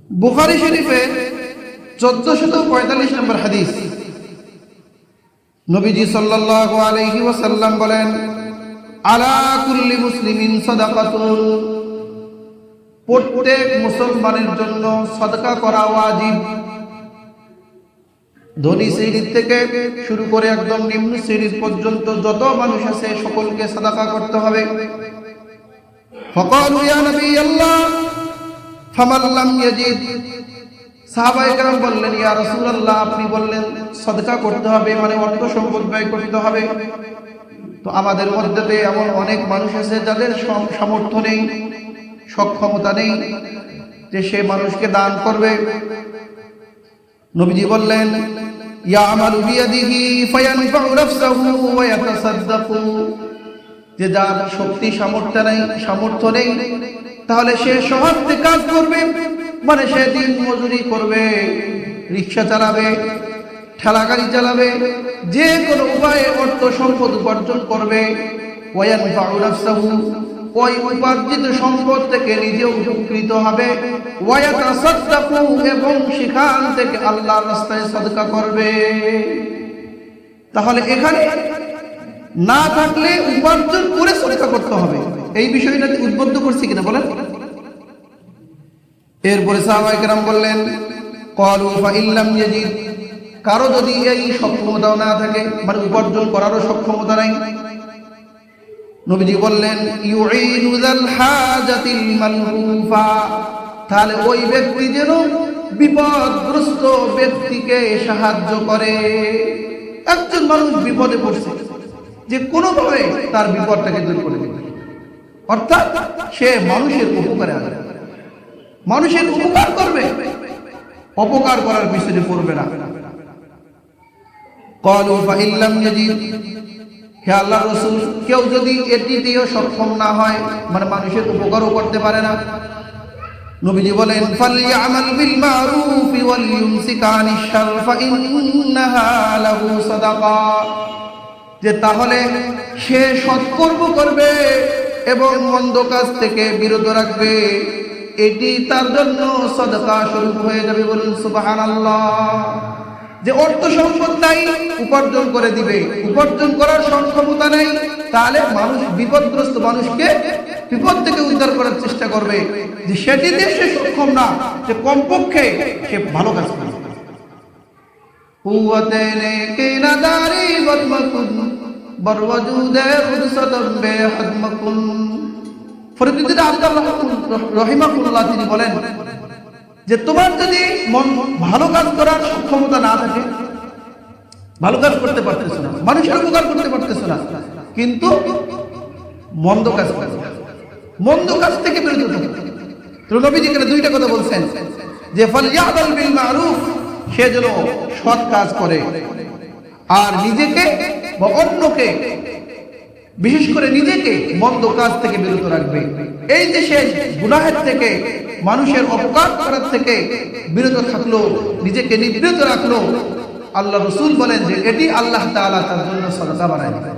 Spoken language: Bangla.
বুখারী শরীফের 1445 নম্বর হাদিস, নবীজি সাল্লাল্লাহু আলাইহি ওয়াসাল্লাম বলেন, আলা কুল্লি মুসলিমিন সাদাকাতুন, প্রত্যেক মুসলমানের জন্য সাদকা করা ওয়াজিব। ধনী শ্রেণীর থেকে শুরু করে একদম নিম্ন শ্রেণীর পর্যন্ত যত মানুষ আছে সকলকে সাদাকা করতে হবে। ফাকালু ইয়া নবী আল্লাহ ফামান লাম ইয়াজিদ, সাহাবায়ে কেরাম বললেন, ইয়া রাসূলুল্লাহ, আপনি বললেন সাদকা করতে হবে, মানে অর্থ সম্পদ ব্যয় করতে হবে। তো আমাদের মধ্যে এমন অনেক মানুষ আছে যাদের সামর্থ্য নেই, সক্ষমতা নেই যে সে মানুষকে দান করবে। নবীজি বললেন, ইয়ামালু বিয়াদিহি ফায়ানফাউ নাফসাহু ওয়া ইয়াতাসাদ্দাকু, যে যার শক্তি সামর্থ্য নেই তাহলে সে সহায়তে কাজ করবে, মানে সে দিন মজুরি করবে, রিক্সা চালাবে, ঠেলা গাড়ি চালাবে, যে কোনো উপায়ে অর্থ সম্পদ উপার্জন করবে। ওয়া ইয়ানফাউ নাফসাহু, ওই উপার্জিত সম্পদ থেকে নিজে উপকৃত হবে। ওয়া ইয়াতাসাদ্দাকু, এবং সেখান থেকে আল্লাহর রাস্তায় সাদকা করবে। তাহলে এখানে না থাকলে উপার্জন করে সাদকা করতে হবে, এই বিষয়টা উদ্বুদ্ধ করছি কিনা বলেন। এরপরে সাহাবায়ে কেরাম বললেন, ক্বালু ফা ইল্লাম ইয়াজিদ, কারো যদি এই সক্ষমতা না থাকে, মানে উপার্জন করারও সক্ষমতা নাই, নবীজি বললেন, ইউঈনু যাল হাজাতিল মালহুফা, তাহলে ওই ব্যক্তি যেন বিপদগ্রস্ত ব্যক্তিকে সাহায্য করে। একজন মানুষ বিপদে পড়ছে, যে কোনোভাবে তার বিপদটাকে দূর করে দেবে, অর্থাৎ সে মানুষের উপকারে আসবে, মানুষের উপকার করবে, অপকার করার পিছনে পড়বে না। ক্বালু ফা ইল্লাম ইয়াজিদ, হে আল্লাহর রাসূল, কেউ যদি এটিতেও সক্ষম না হয়, মানে মানুষের উপকারও করতে পারে না, নবীজি বলেন, ফালইআমাল বিল মারুফ ওয়াল ইউমসিক আনিশ শার ফা ইন্নাহা লাহু সাদাকা, যে তাহলে সে সৎকর্ম করবে এবং মন্দ কাজ থেকে বিরত রাখবে, এটি তার জন্য সাদাকা স্বরূপ হয়ে যাবে। বলুন সুবহানাল্লাহ। যে অর্থ সম্পদ নাই, উপার্জন করে দিবে, উপার্জন করার সক্ষমতা নেই, তাহলে মানুষ বিপদগ্রস্ত মানুষকে বিপদ থেকে উদ্ধার করার চেষ্টা করবে, যে সেটিতে সে সক্ষম না, যে কমপক্ষে সে ভালো কাজ করবে। কুওয়াতেনে কিনাদারি বদমাকুন বরওয়াজুদে খুদসাতাম বেহাদমাকুন, ফরিদুদ্দিন আব্দুল্লাহ রাহিমাহুল্লাহ তিনি বলেন, যে তোমার যদি মন ভালো কাজ করার সক্ষমতা না থাকে, ভালো কাজ করতে পারতেছ না, মানুষের উপকার করতে পারতেছ না, কিন্তু মন্দ কাজ করবে, মন্দ কাজ থেকে বিরত থাকবে। তো নবীজি এখানে দুইটা কথা বলছেন, যে ফালইআমাল বিল মারুফ, সে যেন সৎ কাজ করে, আর নিজেকে বা অন্যকে, বিশেষ করে নিজেকে মন্দ কাজ থেকে বিরত রাখবে। এই যে সে গুনাহের থেকে, মানুষের অপকার করার থেকে বিরত থাকলো, নিজেকে নিবৃত রাখলো, আল্লাহ রাসূল বলেন যে এটি আল্লাহ তাআলা তার জন্য সাদাকা বানায় দিবেন।